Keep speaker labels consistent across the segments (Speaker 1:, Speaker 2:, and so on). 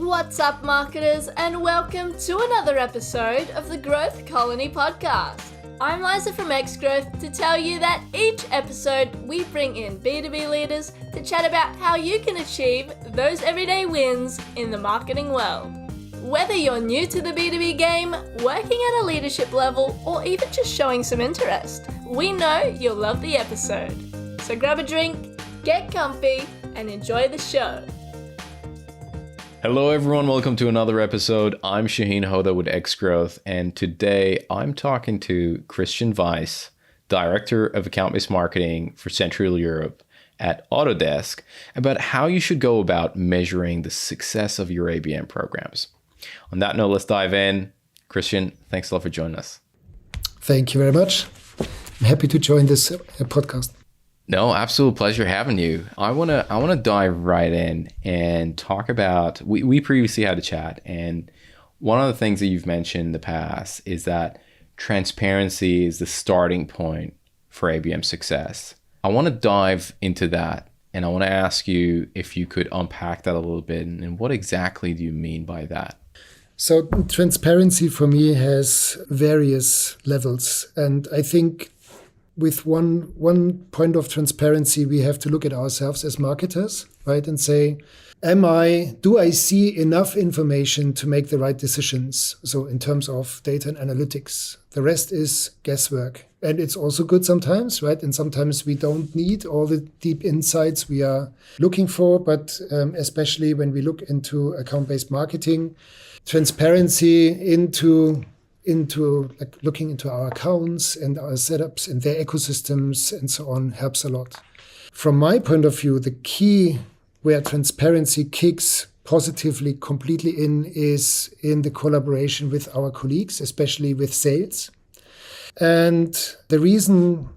Speaker 1: What's up, marketers, and welcome to another episode of the Growth Colony podcast. I'm Liza from Xgrowth to tell you that each episode we bring in B2B leaders to chat about how you can achieve those everyday wins in the marketing world. Whether you're new to the B2B game, working at a leadership level, or even just showing some interest, we know you'll love the episode. So grab a drink, get comfy, and enjoy the show.
Speaker 2: Hello everyone, welcome to another episode. I'm Shahin with Xgrowth, and today I'm talking to Christian Weiss, Director of Account-Based Marketing for Central Europe at Autodesk, about how you should go about measuring the success of your ABM programs. On that note, let's dive in. Christian, thanks a lot for joining us.
Speaker 3: Thank you very much. I'm happy to join this podcast.
Speaker 2: No, absolute pleasure having you. I wanna dive right in and talk about, we previously had a chat, and one of the things that you've mentioned in the past is that transparency is the starting point for ABM success. I want to dive into that, and I want to ask you if you could unpack that a little bit, and what exactly do you mean by that?
Speaker 3: So transparency for me has various levels, and I think with one point of transparency, we have to look at ourselves as marketers, right? And say, do I see enough information to make the right decisions? So in terms of data and analytics, the rest is guesswork. And it's also good sometimes, right? And sometimes we don't need all the deep insights we are looking for, but especially when we look into account-based marketing, transparency into like looking into our accounts and our setups and their ecosystems and so on helps a lot. From my point of view, the key where transparency kicks positively completely in is in the collaboration with our colleagues, especially with sales. And the reason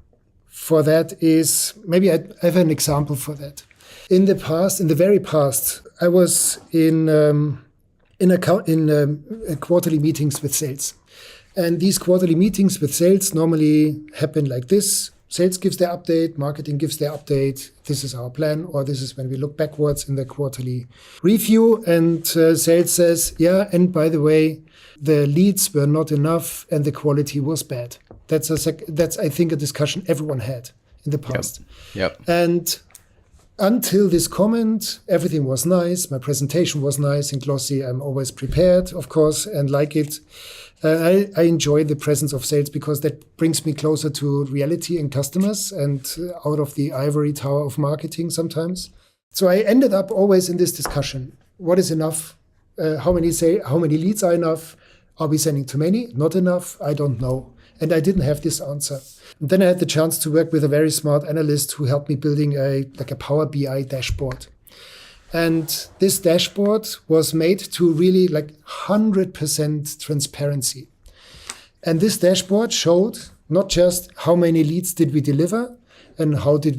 Speaker 3: for that is, maybe I have an example for that. In the very past, I was in quarterly meetings with sales. And these quarterly meetings with sales normally happen like this. Sales gives their update, marketing gives their update. This is our plan, or this is when we look backwards in the quarterly review. And sales says, yeah, and by the way, the leads were not enough and the quality was bad. That's I think, a discussion everyone had in the past.
Speaker 2: Yep.
Speaker 3: And until this comment, everything was nice. My presentation was nice and glossy. I'm always prepared, of course, and like it. I enjoy the presence of sales because that brings me closer to reality and customers and out of the ivory tower of marketing sometimes. So I ended up always in this discussion. What is enough? How many leads are enough? Are we sending too many? Not enough? I don't know. And I didn't have this answer. And then I had the chance to work with a very smart analyst who helped me building a Power BI dashboard. And this dashboard was made to really 100% transparency. And this dashboard showed not just how many leads did we deliver and how did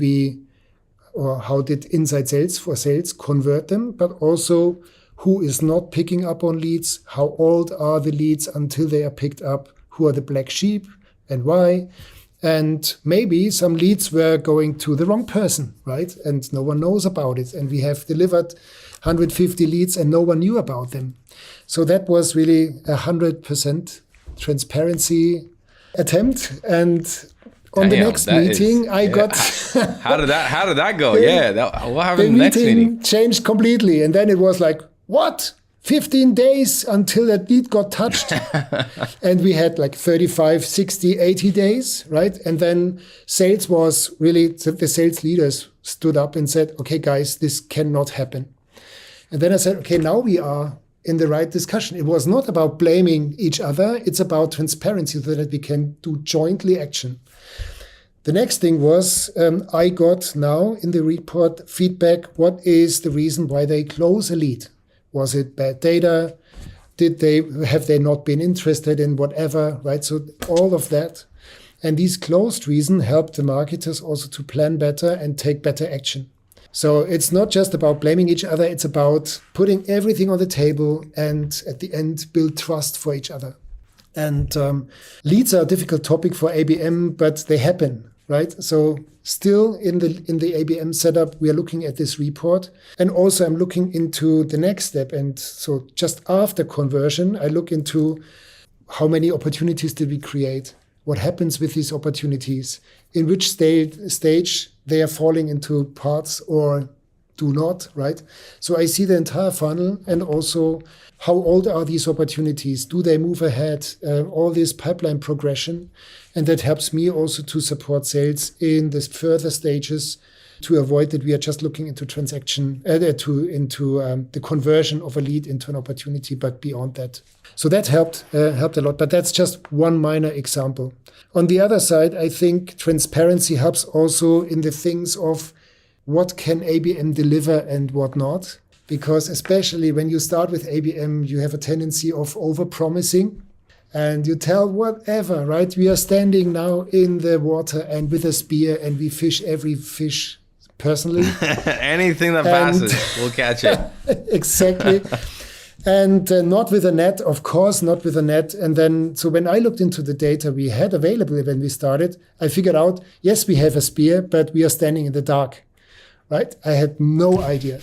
Speaker 3: inside sales for sales convert them, but also who is not picking up on leads, how old are the leads until they are picked up, who are the black sheep and why. And maybe some leads were going to the wrong person, right? And no one knows about it. And we have delivered 150 leads and no one knew about them. So that was really 100% transparency attempt. And on the next meeting, I got...
Speaker 2: How did that go? What happened in the next meeting?
Speaker 3: The meeting changed completely. And then it was like, what? 15 days until that lead got touched. And we had 35, 60, 80 days, right? And then sales was really, the sales leaders stood up and said, okay, guys, this cannot happen. And then I said, okay, now we are in the right discussion. It was not about blaming each other. It's about transparency so that we can do jointly action. The next thing was I got now in the report feedback, what is the reason why they close a lead? Was it bad data? Have they not been interested in whatever, right? So all of that. And these closed reasons help the marketers also to plan better and take better action. So it's not just about blaming each other. It's about putting everything on the table and at the end build trust for each other. And leads are a difficult topic for ABM, but they happen. right? So still in the ABM setup, we are looking at this report. And also I'm looking into the next step. And so just after conversion, I look into how many opportunities did we create? What happens with these opportunities? In which stage they are falling into parts or do not, right? So I see the entire funnel, and also how old are these opportunities? Do they move ahead? All this pipeline progression. And that helps me also to support sales in the further stages to avoid that we are just looking into the conversion of a lead into an opportunity, but beyond that. So that helped a lot, but that's just one minor example. On the other side, I think transparency helps also in the things of what can ABM deliver and what not. Because especially when you start with ABM, you have a tendency of over-promising and you tell whatever, right? We are standing now in the water and with a spear and we fish every fish personally.
Speaker 2: Anything that passes, we'll catch it.
Speaker 3: Exactly. And not with a net, of course, not with a net. And then, so when I looked into the data we had available when we started, I figured out, yes, we have a spear, but we are standing in the dark. Right? I had no idea.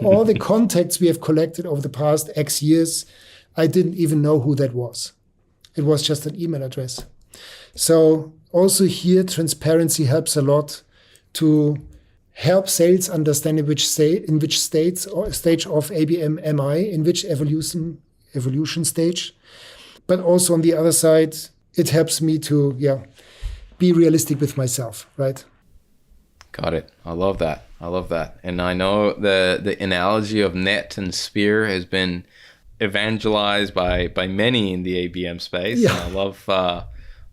Speaker 3: All the contacts we have collected over the past X years, I didn't even know who that was. It was just an email address. So also here, transparency helps a lot to help sales understand in which stage of ABM am I, in which evolution stage. But also on the other side, it helps me to be realistic with myself, right?
Speaker 2: Got it. I love that. And I know the analogy of net and spear has been evangelized by many in the ABM space.
Speaker 3: Yeah.
Speaker 2: And I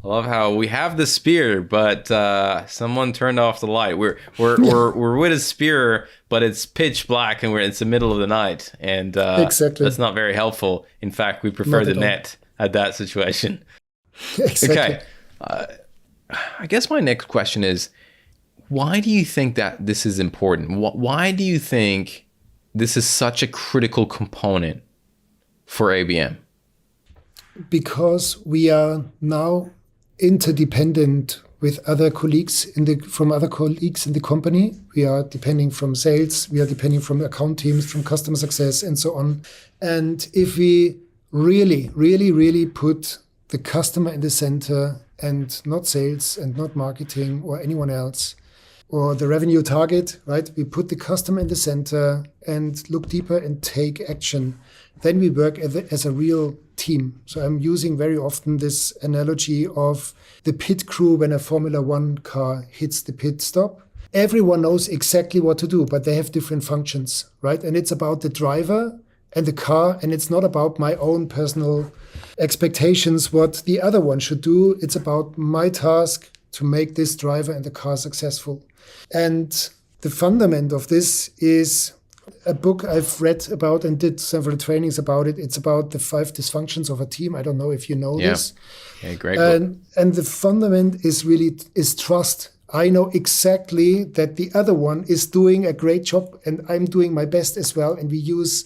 Speaker 2: love how we have the spear, but someone turned off the light. We're with a spear, but it's pitch black and it's the middle of the night, and
Speaker 3: exactly.
Speaker 2: That's not very helpful. In fact, we prefer the net at that situation.
Speaker 3: Exactly.
Speaker 2: Okay. I guess my next question is, why do you think that this is important? Why do you think this is such a critical component for ABM?
Speaker 3: Because we are now interdependent with other colleagues from other colleagues in the company. We are depending from sales, we are depending from account teams, from customer success, and so on. And if we really, really, really put the customer in the center and not sales and not marketing or anyone else, or the revenue target, right? We put the customer in the center and look deeper and take action. Then we work as a real team. So I'm using very often this analogy of the pit crew when a Formula One car hits the pit stop. Everyone knows exactly what to do, but they have different functions, right? And it's about the driver and the car, and it's not about my own personal expectations, what the other one should do. It's about my task to make this driver and the car successful. And the fundament of this is a book I've read about and did several trainings about it. It's about the 5 dysfunctions of a team. I don't know if you know this.
Speaker 2: Yeah, great book.
Speaker 3: And the fundament is trust. I know exactly that the other one is doing a great job and I'm doing my best as well. And we use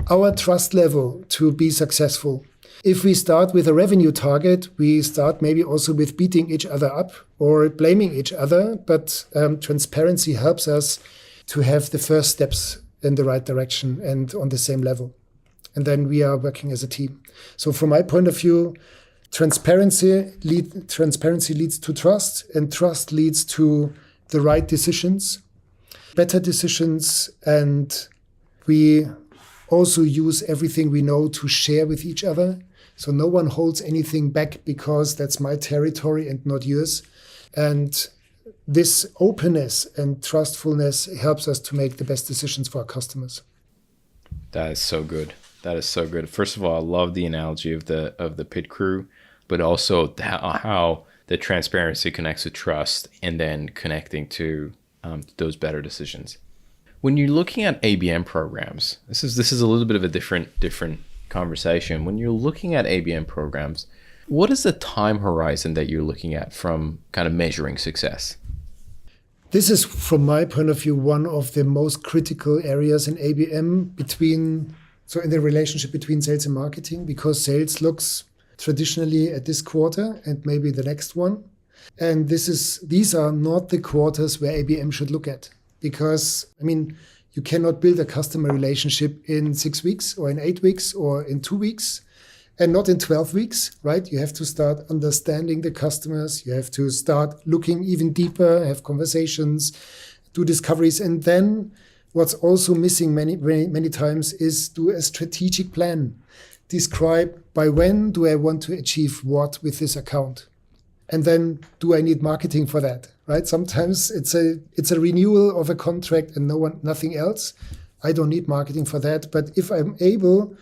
Speaker 3: our trust level to be successful. If we start with a revenue target, we start maybe also with beating each other up or blaming each other. But transparency helps us to have the first steps in the right direction and on the same level. And then we are working as a team. So from my point of view, transparency leads to trust, and trust leads to the right decisions, better decisions, and we also use everything we know to share with each other. So no one holds anything back because that's my territory and not yours. And this openness and trustfulness helps us to make the best decisions for our customers.
Speaker 2: That is so good. First of all, I love the analogy of the pit crew, but also how the transparency connects to trust and then connecting to those better decisions. When you're looking at ABM programs, this is a little bit of a different conversation. When you're looking at ABM programs, what is the time horizon that you're looking at from kind of measuring success?
Speaker 3: This is, from my point of view, one of the most critical areas in ABM in the relationship between sales and marketing, because sales looks traditionally at this quarter and maybe the next one. And these are not the quarters where ABM should look at. Because, you cannot build a customer relationship in 6 weeks or in 8 weeks or in 2 weeks and not in 12 weeks, right? You have to start understanding the customers. You have to start looking even deeper, have conversations, do discoveries. And then what's also missing many times is do a strategic plan. Describe by when do I want to achieve what with this account? And then do I need marketing for that, right? Sometimes it's a renewal of a contract and nothing else. I don't need marketing for that. But if I'm able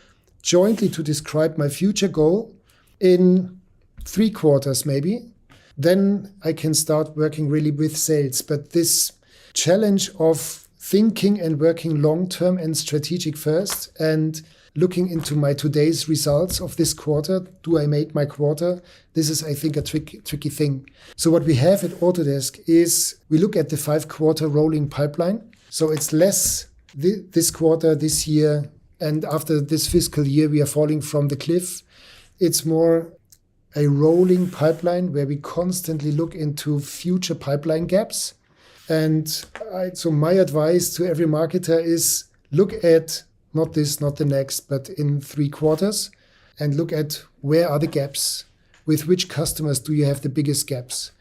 Speaker 3: jointly to describe my future goal in 3 quarters maybe, then I can start working really with sales. But this challenge of thinking and working long-term and strategic first and looking into my today's results of this quarter, do I make my quarter? This is, I think, a tricky thing. So what we have at Autodesk is we look at the 5-quarter rolling pipeline. So it's less this quarter, this year, and after this fiscal year, we are falling from the cliff. It's more a rolling pipeline where we constantly look into future pipeline gaps. And so my advice to every marketer is look at not this, not the next, but in 3 quarters, and look at where are the gaps. With which customers do you have the biggest gaps?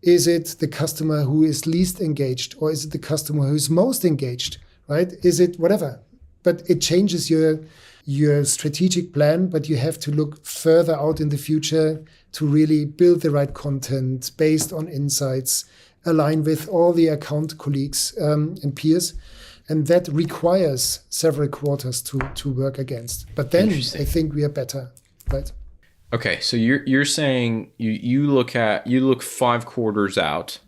Speaker 3: Is it the customer who is least engaged, or is it the customer who is most engaged, right? Is it whatever? But it changes your strategic plan, but you have to look further out in the future to really build the right content based on insights, align with all the account colleagues and peers. And that requires several quarters to work against. But then I think we are better, right?
Speaker 2: Okay, so you're saying you look 5 quarters out.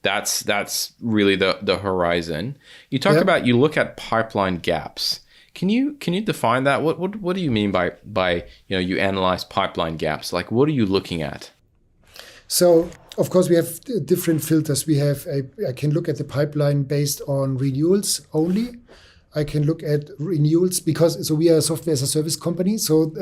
Speaker 2: That's really the horizon. You talk about you look at pipeline gaps. Can you define that? What do you mean by you analyze pipeline gaps? Like, what are you looking at?
Speaker 3: So, of course, we have different filters. I can look at the pipeline based on renewals only. I can look at renewals so we are a software as a service company. So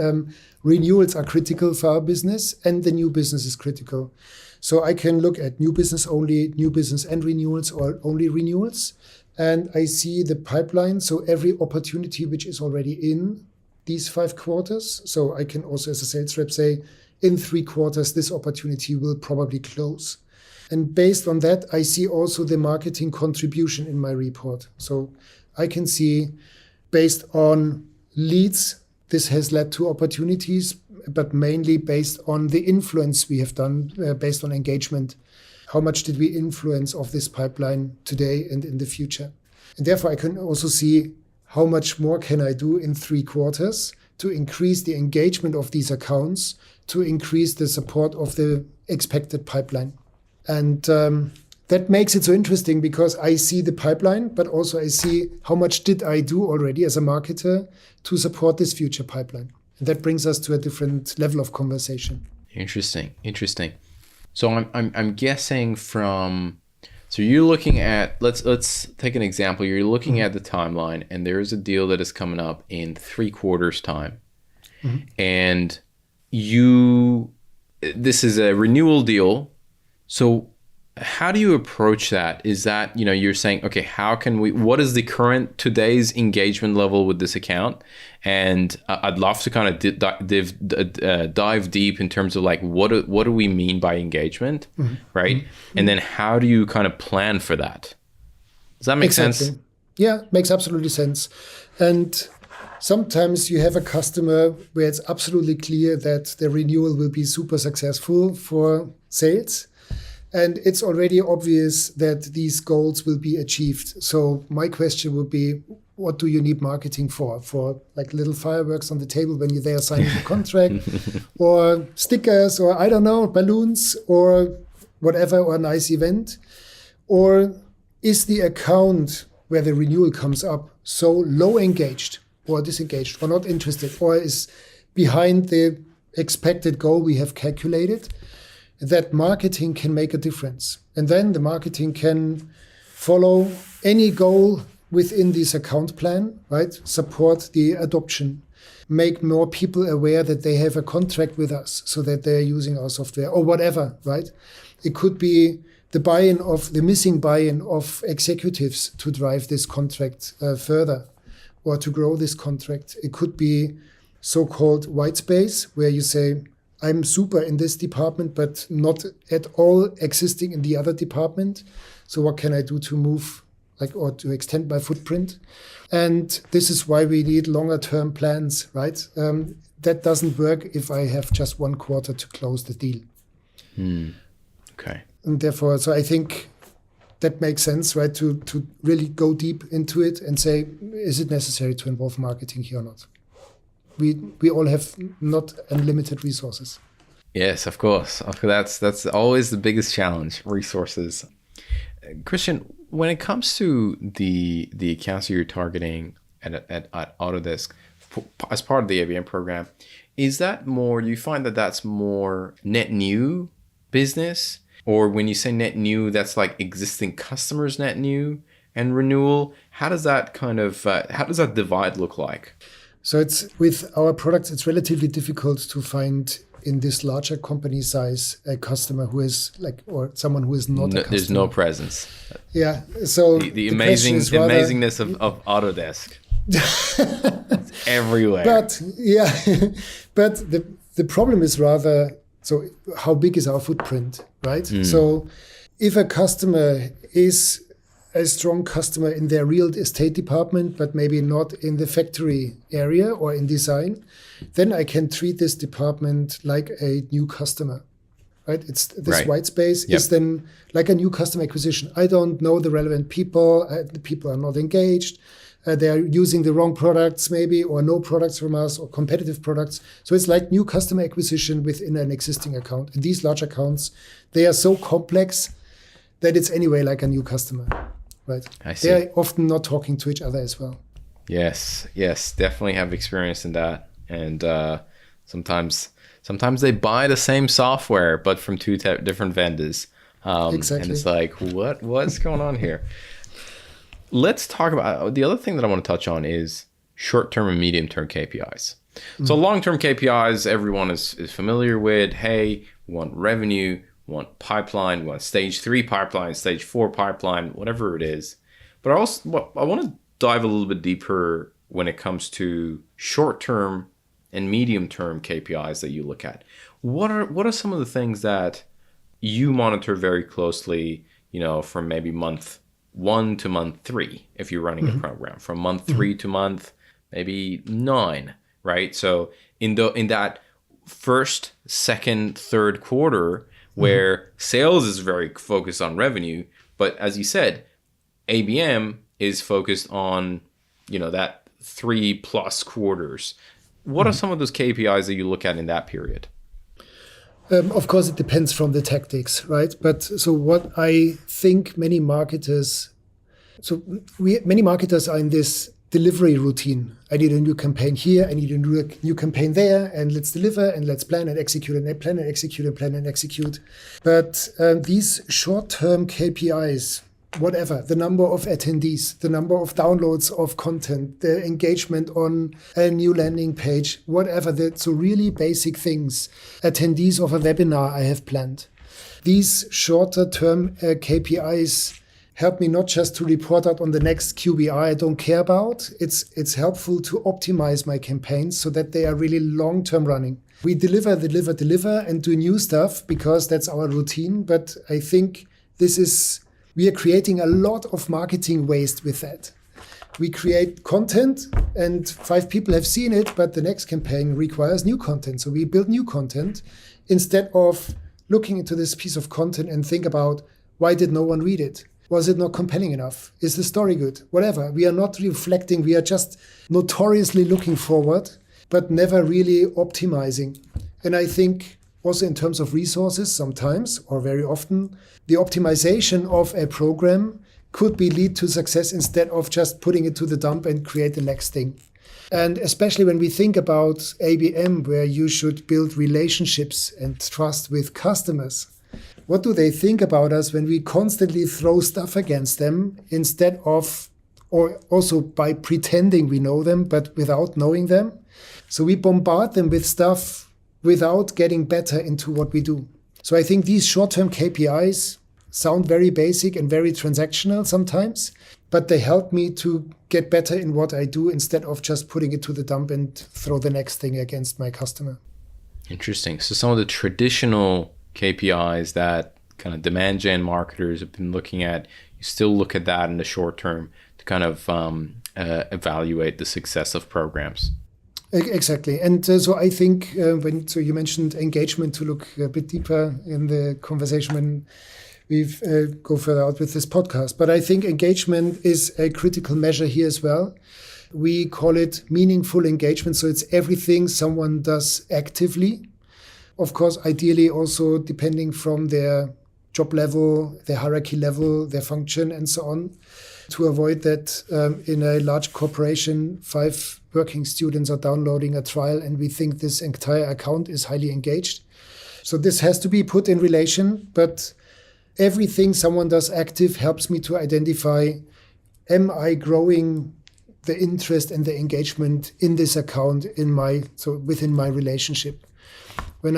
Speaker 3: renewals are critical for our business, and the new business is critical. So I can look at new business only, new business and renewals, or only renewals. And I see the pipeline. So every opportunity which is already in these 5 quarters. So I can also, as a sales rep, say, in 3 quarters, this opportunity will probably close. And based on that, I see also the marketing contribution in my report. So I can see, based on leads, this has led to opportunities, but mainly based on the influence we have done, based on engagement. How much did we influence of this pipeline today and in the future? And therefore, I can also see how much more can I do in 3 quarters to increase the engagement of these accounts, to increase the support of the expected pipeline. And that makes it so interesting because I see the pipeline, but also I see how much did I do already as a marketer to support this future pipeline. And that brings us to a different level of conversation.
Speaker 2: Interesting. So I'm guessing so you're looking at, let's take an example. You're looking at the timeline, and there is a deal that is coming up in 3 quarters time. Mm-hmm. And this is a renewal deal. So how do you approach that? Is that, you're saying, okay, what is the current today's engagement level with this account? And I'd love to kind of dive deep in terms of like, what do we mean by engagement, right? Mm-hmm. And then how do you kind of plan for that? Does that make sense?
Speaker 3: Yeah, makes absolutely sense. And sometimes you have a customer where it's absolutely clear that the renewal will be super successful for sales. And it's already obvious that these goals will be achieved. So my question would be, what do you need marketing for? For like little fireworks on the table when you're there signing the contract, or stickers, or I don't know, balloons, or whatever, or a nice event? Or is the account where the renewal comes up so low engaged or disengaged or not interested, or is behind the expected goal we have calculated, that marketing can make a difference? And then the marketing can follow any goal within this account plan, right? Support the adoption, make more people aware that they have a contract with us so that they're using our software or whatever, right? It could be the missing buy-in of executives to drive this contract further or to grow this contract. It could be so-called white space, where you say, I'm super in this department, but not at all existing in the other department. So what can I do to move, or to extend my footprint? And this is why we need longer term plans, right? That doesn't work if I have just one quarter to close the deal.
Speaker 2: Okay.
Speaker 3: And therefore, so I think that makes sense, right? To really go deep into it and say, is it necessary to involve marketing here or not? We all have not unlimited resources.
Speaker 2: Yes, of course. That's always the biggest challenge, resources. Christian, when it comes to the accounts you're targeting at Autodesk as part of the ABM program, is that more, do you find that that's more net new business? Or when you say net new, that's like existing customers net new and renewal? How does that divide look like?
Speaker 3: So it's with our products, it's relatively difficult to find in this larger company size a customer who is or someone who is not a customer. There's
Speaker 2: no presence.
Speaker 3: Yeah. So
Speaker 2: the amazingness of Autodesk. It's everywhere.
Speaker 3: But yeah, but the problem is rather, so how big is our footprint, right? So if a customer is a strong customer in their real estate department, but maybe not in the factory area or in design, then I can treat this department like a new customer, right? It's this white space is then like a new customer acquisition. I don't know the relevant people. The people are not engaged. They are using the wrong products maybe, or no products from us, or competitive products. So it's like new customer acquisition within an existing account. And these large accounts, they are so complex that it's anyway like a new customer. Right.
Speaker 2: I see.
Speaker 3: They're often not talking to each other as well.
Speaker 2: Yes, definitely have experience in that. And sometimes they buy the same software, but from two different vendors.
Speaker 3: Exactly.
Speaker 2: And it's like, what's going on here? Let's talk about the other thing that I want to touch on is short-term and medium-term KPIs. So long-term KPIs, everyone is familiar with. Hey, we want revenue, want pipeline, want stage 3 pipeline, stage 4 pipeline, whatever it is. But I want to dive a little bit deeper when it comes to short-term and medium-term KPIs that you look at. What are some of the things that you monitor very closely, from maybe month 1 to month 3, if you're running a program, from month 3 to month maybe 9, right? So in that first, second, third quarter, where sales is very focused on revenue, but as you said, ABM is focused on, that 3+ quarters. What are some of those KPIs that you look at in that period?
Speaker 3: Of course, it depends from the tactics, right? But so what I think many marketers are in this delivery routine. I need a new campaign here, I need a new campaign there, and let's deliver and let's plan and execute and plan and execute and plan and execute. But these short-term KPIs, whatever, the number of attendees, the number of downloads of content, the engagement on a new landing page, whatever, so really basic things, attendees of a webinar I have planned. These shorter-term KPIs help me not just to report out on the next QBR I don't care about. It's helpful to optimize my campaigns so that they are really long-term running. We deliver, and do new stuff because that's our routine. But I think we are creating a lot of marketing waste with that. We create content and 5 people have seen it, but the next campaign requires new content. So we build new content instead of looking into this piece of content and think about, why did no one read it? Was it not compelling enough? Is the story good? Whatever. We are not reflecting. We are just notoriously looking forward, but never really optimizing. And I think also in terms of resources, sometimes or very often, the optimization of a program could lead to success instead of just putting it to the dump and create the next thing. And especially when we think about ABM, where you should build relationships and trust with customers. What do they think about us when we constantly throw stuff against them instead of, or also by pretending we know them, but without knowing them? So we bombard them with stuff without getting better into what we do. So I think these short-term KPIs sound very basic and very transactional sometimes, but they help me to get better in what I do instead of just putting it to the dump and throw the next thing against my customer.
Speaker 2: Interesting. So some of the traditional KPIs that kind of demand gen marketers have been looking at, you still look at that in the short term to kind of evaluate the success of programs.
Speaker 3: Exactly. And so I think so you mentioned engagement, to look a bit deeper in the conversation when we go further out with this podcast. But I think engagement is a critical measure here as well. We call it meaningful engagement. So it's everything someone does actively. Of course, ideally also depending from their job level, their hierarchy level, their function, and so on, to avoid that in a large corporation, 5 working students are downloading a trial and we think this entire account is highly engaged. So this has to be put in relation, but everything someone does active helps me to identify, am I growing the interest and the engagement in this account within my relationship? When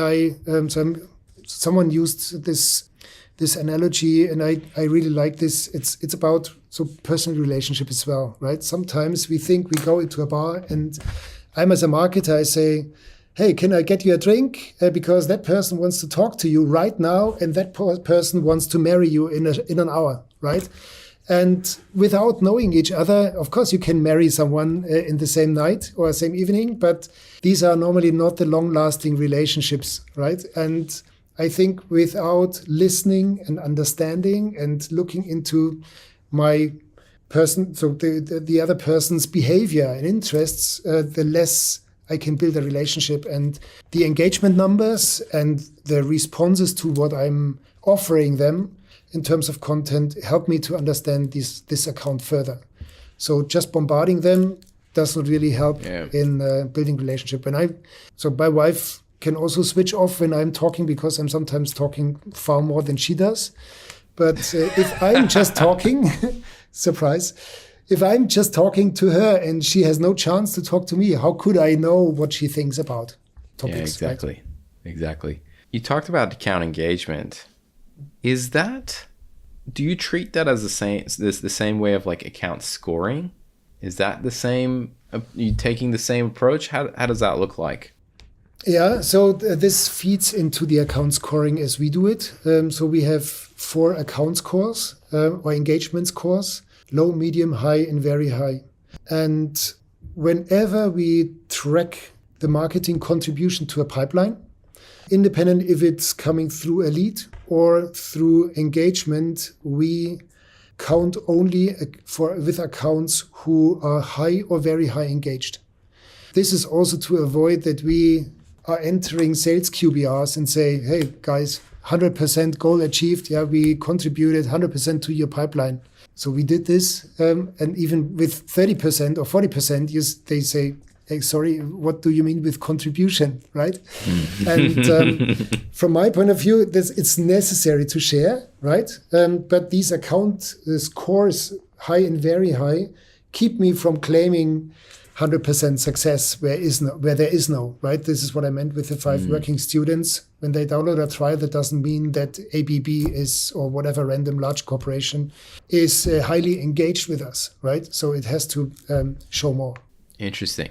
Speaker 3: someone used this analogy, and I really like this. It's about personal relationship as well, right? Sometimes we think we go into a bar, and I'm as a marketer, I say, hey, can I get you a drink? Because that person wants to talk to you right now, and that person wants to marry you in an hour, right? And without knowing each other, of course, you can marry someone in the same night or same evening, but these are normally not the long-lasting relationships, right? And I think without listening and understanding and looking into my person, so the other person's behavior and interests, the less I can build a relationship. And the engagement numbers and the responses to what I'm offering them in terms of content help me to understand this account further. So just bombarding them does not really help in building relationship. So my wife can also switch off when I'm talking, because I'm sometimes talking far more than she does. But if I'm just talking, surprise, if I'm just talking to her and she has no chance to talk to me, how could I know what she thinks about topics?
Speaker 2: Yeah, exactly.
Speaker 3: Right?
Speaker 2: Exactly. You talked about account engagement. Do you treat that as the same way of like account scoring? Is that the same? You taking the same approach? How does that look like?
Speaker 3: Yeah, so this feeds into the account scoring as we do it. So we have 4 account scores or engagement scores: low, medium, high, and very high. And whenever we track the marketing contribution to a pipeline, independent if it's coming through a lead or through engagement, we count only with accounts who are high or very high engaged. This is also to avoid that we are entering sales QBRs and say, hey, guys, 100% goal achieved. Yeah, we contributed 100% to your pipeline. So we did this. And even with 30% or 40%, they say, hey, sorry, what do you mean with contribution, right? And from my point of view, it's necessary to share, right? But these account scores, high and very high, keep me from claiming 100% success where there is no, right? This is what I meant with the 5 working students. When they download a trial, that doesn't mean that ABB is, or whatever random large corporation is highly engaged with us, right? So it has to show more.
Speaker 2: Interesting.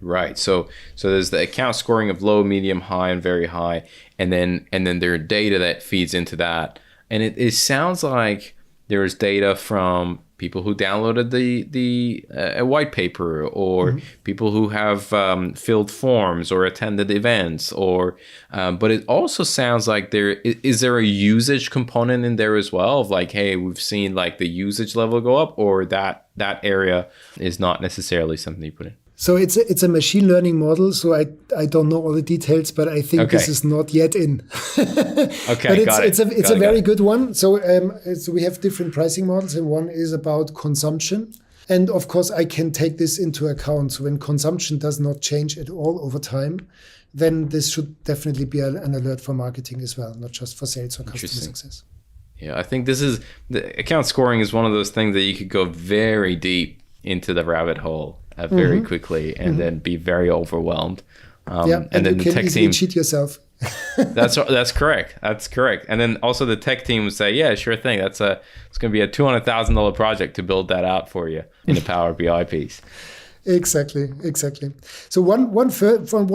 Speaker 2: Right. So there's the account scoring of low, medium, high, and very high, and then there are data that feeds into that. And it sounds like there's data from people who downloaded a white paper, or people who have filled forms or attended events, but it also sounds like is there a usage component in there as well, of like, hey, we've seen like the usage level go up, or that area is not necessarily something you put in?
Speaker 3: So it's a machine learning model. So I don't know all the details, but I think this is not yet in.
Speaker 2: Okay,
Speaker 3: but it's a very good one. So we have different pricing models, and one is about consumption. And of course, I can take this into account. So when consumption does not change at all over time, then this should definitely be an alert for marketing as well, not just for sales or customer success.
Speaker 2: Yeah, I think the account scoring is one of those things that you could go very deep into the rabbit hole very quickly and then be very overwhelmed
Speaker 3: and then you can easily cheat yourself.
Speaker 2: That's correct. That's correct. And then also the tech team would say, yeah, sure thing. It's going to be a $200,000 project to build that out for you in a Power BI piece.
Speaker 3: Exactly. So one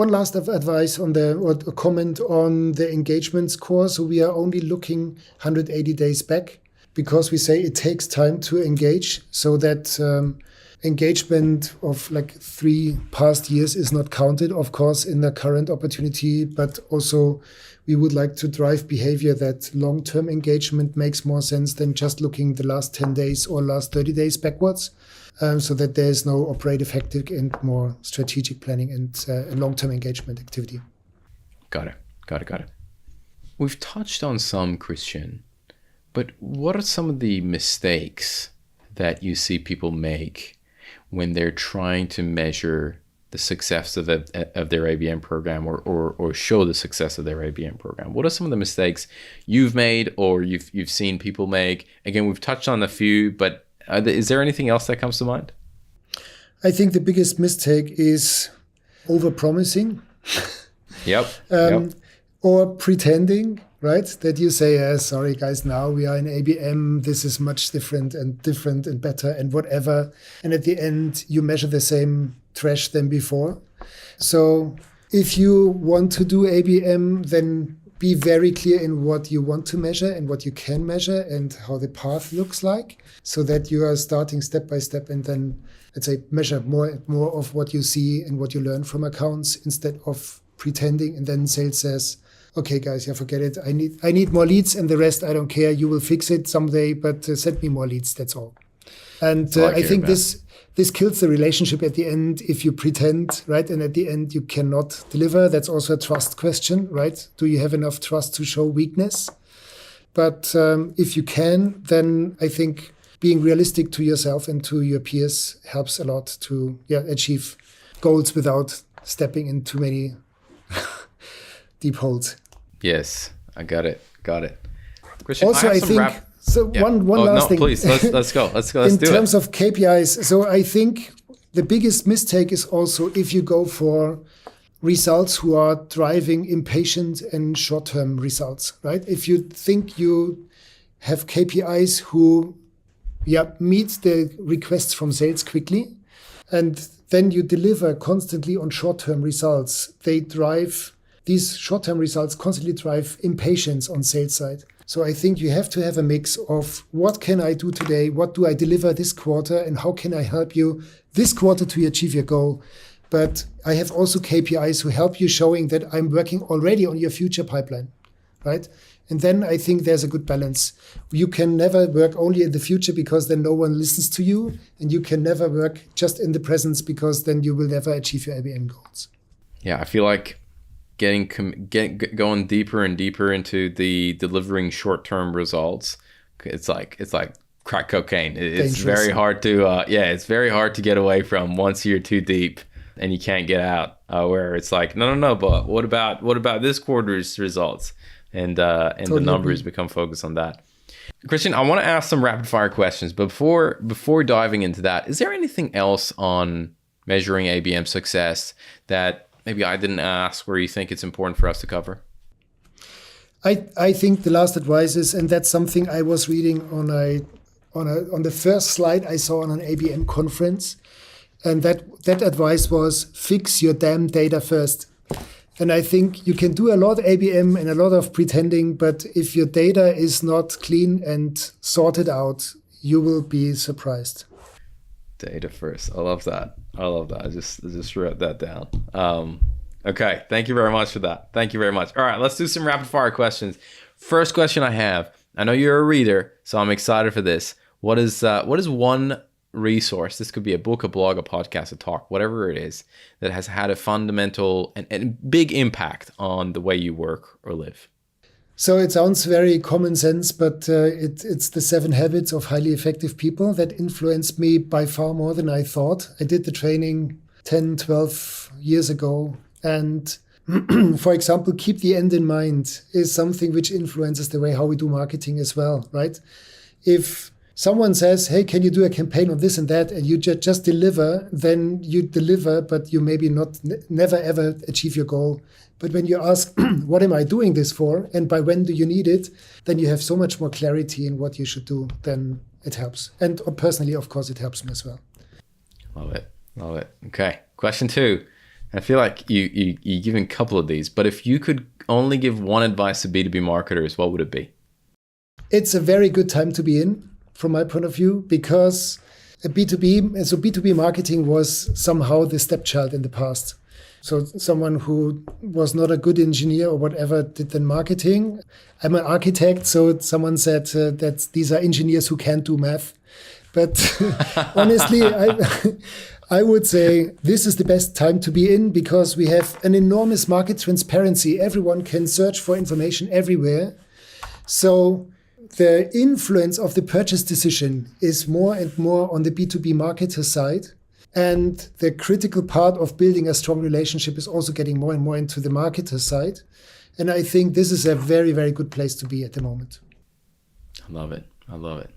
Speaker 3: last advice on or a comment on the engagement score. So we are only looking 180 days back because we say it takes time to engage, so that engagement of like 3 past years is not counted, of course, in the current opportunity, but also we would like to drive behavior that long-term engagement makes more sense than just looking the last 10 days or last 30 days backwards, so that there is no operative hectic and more strategic planning and long-term engagement activity.
Speaker 2: Got it. We've touched on some, Christian, but what are some of the mistakes that you see people make when they're trying to measure the success of their ABM program or show the success of their ABM program? What are some of the mistakes you've made or you've seen people make? Again, we've touched on a few, but is there anything else that comes to mind?
Speaker 3: I think the biggest mistake is over-promising.
Speaker 2: Yep.
Speaker 3: Or pretending, right? That you say, sorry guys, now we are in ABM, this is much different and better and whatever. And at the end, you measure the same trash than before. So if you want to do ABM, then be very clear in what you want to measure and what you can measure and how the path looks like, so that you are starting step by step and then, let's say, measure more of what you see and what you learn from accounts instead of pretending. And then sales says, okay, guys, forget it. I need more leads, and the rest I don't care. You will fix it someday, but send me more leads. That's all. And I think this kills the relationship at the end if you pretend, right? And at the end you cannot deliver. That's also a trust question, right? Do you have enough trust to show weakness? But if you can, then I think being realistic to yourself and to your peers helps a lot to achieve goals without stepping in too many deep holes.
Speaker 2: Yes, I got it. Christian,
Speaker 3: also, I think one last thing.
Speaker 2: Please, let's go. Let's do it.
Speaker 3: In terms of KPIs, so I think the biggest mistake is also if you go for results who are driving impatient and short-term results, right? If you think you have KPIs who meet the requests from sales quickly, and then you deliver constantly on short-term results, these short-term results constantly drive impatience on sales side. So I think you have to have a mix of what can I do today, what do I deliver this quarter, and how can I help you this quarter to achieve your goal. But I have also KPIs who help you showing that I'm working already on your future pipeline, right? And then I think there's a good balance. You can never work only in the future because then no one listens to you, and you can never work just in the present because then you will never achieve your ABM goals.
Speaker 2: Yeah, I feel like going deeper and deeper into the delivering short-term results, it's like crack cocaine. It's very hard to it's very hard to get away from once you're too deep and you can't get out. Where it's like no, but what about this quarter's results? And totally the numbers become focused on that. Christian, I want to ask some rapid fire questions, but before diving into that, is there anything else on measuring ABM success that maybe I didn't ask where you think it's important for us to cover?
Speaker 3: I think the last advice is, and that's something I was reading on the first slide I saw on an ABM conference, and that advice was fix your damn data first. And I think you can do a lot of ABM and a lot of pretending, but if your data is not clean and sorted out, you will be surprised.
Speaker 2: Data first. I love that. I just wrote that down. Okay. Thank you very much for that. Thank you very much. All right. Let's do some rapid fire questions. First question I have, I know you're a reader, so I'm excited for this. What is one resource, this could be a book, a blog, a podcast, a talk, whatever it is, that has had a fundamental and big impact on the way you work or live?
Speaker 3: So it sounds very common sense, but it's the 7 habits of highly effective people that influenced me by far more than I thought. I did the training 10, 12 years ago. And for example, keep the end in mind is something which influences the way how we do marketing as well, right? If someone says, hey, can you do a campaign on this and that? And you just deliver, then you deliver, but you maybe never ever achieve your goal. But when you ask, what am I doing this for? And by when do you need it? Then you have so much more clarity in what you should do. Then it helps. And personally, of course, it helps me as well.
Speaker 2: Love it. Love it. Okay. Question 2. I feel like you're giving a couple of these, but if you could only give one advice to B2B marketers, what would it be?
Speaker 3: It's a very good time to be in, from my point of view, because B2B marketing was somehow the stepchild in the past. So someone who was not a good engineer or whatever did then marketing. I'm an architect, so someone said that these are engineers who can't do math. But honestly, I would say this is the best time to be in because we have an enormous market transparency. Everyone can search for information everywhere. So the influence of the purchase decision is more and more on the B2B marketer side. And the critical part of building a strong relationship is also getting more and more into the marketer side. And I think this is a very, very good place to be at the moment.
Speaker 2: I love it. I love it.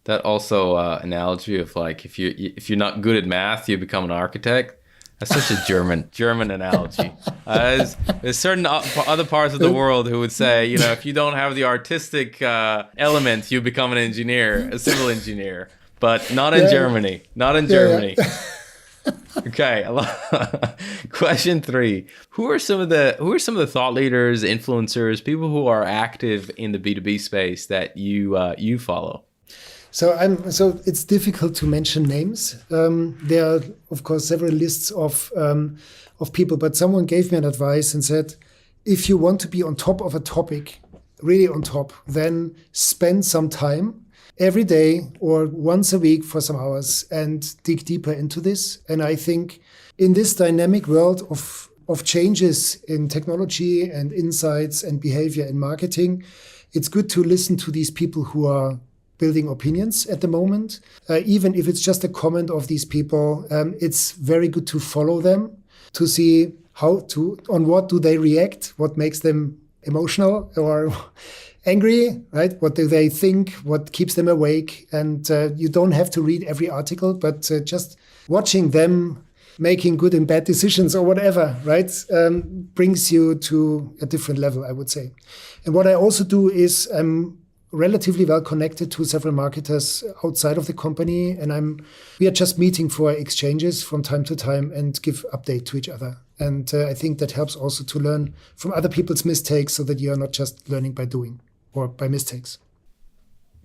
Speaker 2: That also analogy of like if you're not good at math, you become an architect. That's such a German analogy. There's certain other parts of the world who would say, you know, if you don't have the artistic element, you become an engineer, a civil engineer. But not in Germany. Not in Germany. Okay. Question 3. Who are some of the thought leaders, influencers, people who are active in the B2B space that you follow?
Speaker 3: So it's difficult to mention names. There are, of course, several lists of people, but someone gave me an advice and said, if you want to be on top of a topic, really on top, then spend some time every day or once a week for some hours and dig deeper into this. And I think in this dynamic world of changes in technology and insights and behavior in marketing, it's good to listen to these people who are building opinions at the moment. Even if it's just a comment of these people, it's very good to follow them, to see on what do they react, what makes them emotional or angry, right? What do they think? What keeps them awake? And you don't have to read every article, but just watching them making good and bad decisions or whatever, right? Brings you to a different level, I would say. And what I also do is I'm relatively well connected to several marketers outside of the company. And we are just meeting for exchanges from time to time and give update to each other. And I think that helps also to learn from other people's mistakes so that you are not just learning by doing or by mistakes.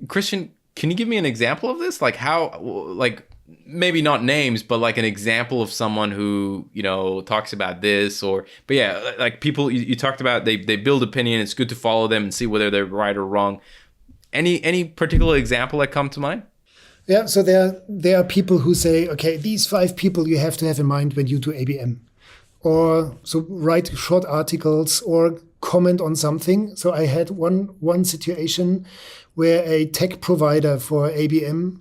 Speaker 2: Christian, can you give me an example of this? Like how, like maybe not names, but like an example of someone who, you know, talks about this but yeah, like people you talked about, they build opinion. It's good to follow them and see whether they're right or wrong. Any particular example that come to mind?
Speaker 3: Yeah, so there are people who say, okay, these 5 people you have to have in mind when you do ABM. Or so write short articles or comment on something. So I had one situation where a tech provider for ABM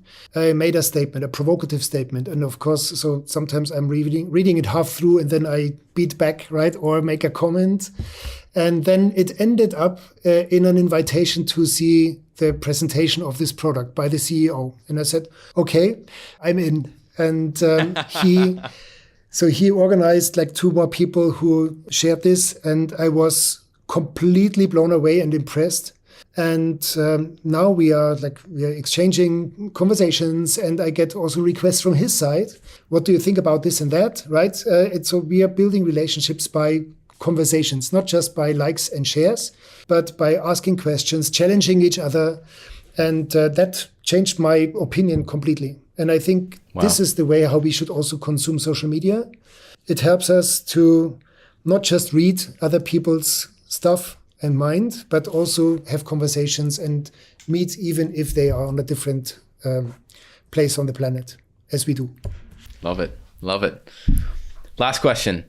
Speaker 3: made a statement, a provocative statement. And of course, so sometimes I'm reading it half through and then I beat back, right? Or make a comment. And then it ended up in an invitation to see the presentation of this product by the CEO. And I said, okay, I'm in. And he organized like 2 more people who shared this. And I was completely blown away and impressed. And now we are exchanging conversations, and I get also requests from his side. What do you think about this and that? Right? So we are building relationships by conversations, not just by likes and shares, but by asking questions, challenging each other. And that changed my opinion completely. And I think This is the way how we should also consume social media. It helps us to not just read other people's stuff and mind, but also have conversations and meet even if they are on a different place on the planet as we do.
Speaker 2: Love it. Love it. Last question.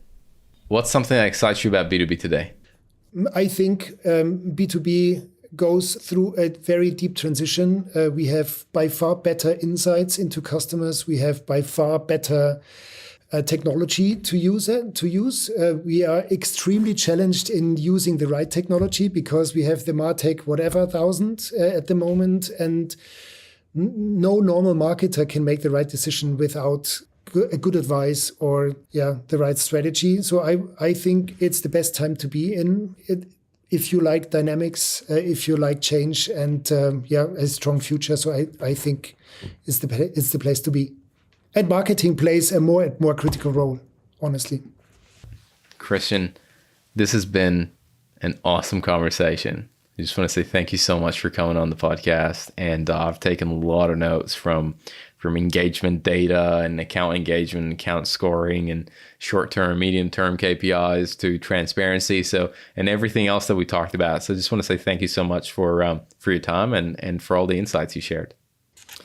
Speaker 2: What's something that excites you about B2B today?
Speaker 3: I think B2B goes through a very deep transition. We have by far better insights into customers. We have by far better technology to use. We are extremely challenged in using the right technology because we have the MarTech whatever 1000 at the moment. And no normal marketer can make the right decision without a good advice or the right strategy. So I think it's the best time to be in it if you like dynamics, if you like change, and a strong future. So I think it's the place to be. And marketing plays a more and more critical role, honestly.
Speaker 2: Christian, this has been an awesome conversation. I just want to say thank you so much for coming on the podcast. And I've taken a lot of notes from engagement data and account engagement, account scoring, and short-term, medium-term KPIs to transparency. So, and everything else that we talked about. So I just want to say thank you so much for your time and for all the insights you shared.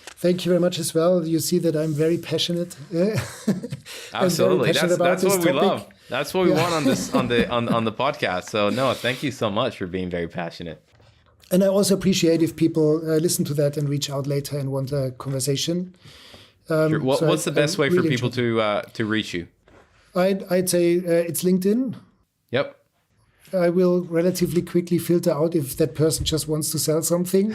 Speaker 3: Thank you very much as well. You see that I'm very passionate.
Speaker 2: Absolutely,
Speaker 3: very passionate
Speaker 2: that's what we
Speaker 3: topic.
Speaker 2: love. That's what we want on this on the podcast. So no, thank you so much for being very passionate.
Speaker 3: And I also appreciate if people listen to that and reach out later and want a conversation.
Speaker 2: Sure. What's the best way for people to reach you?
Speaker 3: I'd say it's LinkedIn.
Speaker 2: Yep.
Speaker 3: I will relatively quickly filter out if that person just wants to sell something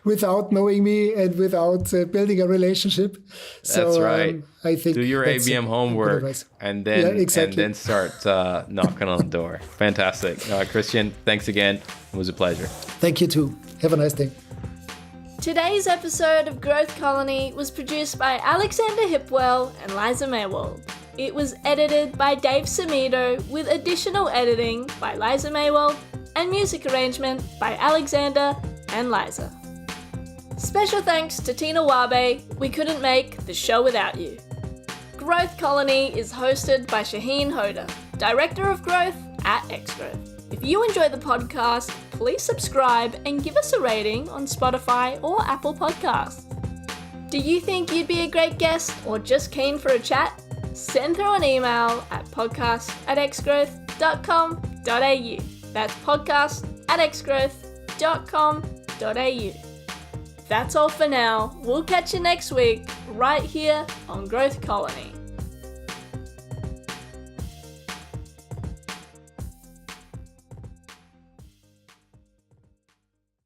Speaker 3: without knowing me and without building a relationship. So,
Speaker 2: that's right.
Speaker 3: I think
Speaker 2: do your ABM homework and then start knocking on the door. Fantastic. Christian, thanks again. It was a pleasure.
Speaker 3: Thank you too. Have a nice day.
Speaker 1: Today's episode of Growth Colony was produced by Alexander Hipwell and Liza Maywald. It was edited by Dave Samito with additional editing by Liza Maywald and music arrangement by Alexander and Liza. Special thanks to Tina Wabe. We couldn't make the show without you. Growth Colony is hosted by Shahin Hoda, Director of Growth at Xgrowth. If you enjoy the podcast, please subscribe and give us a rating on Spotify or Apple Podcasts. Do you think you'd be a great guest or just keen for a chat? Send through an email at podcast@xgrowth.com.au. That's podcast@xgrowth.com.au. That's all for now. We'll catch you next week, right here on Growth Colony.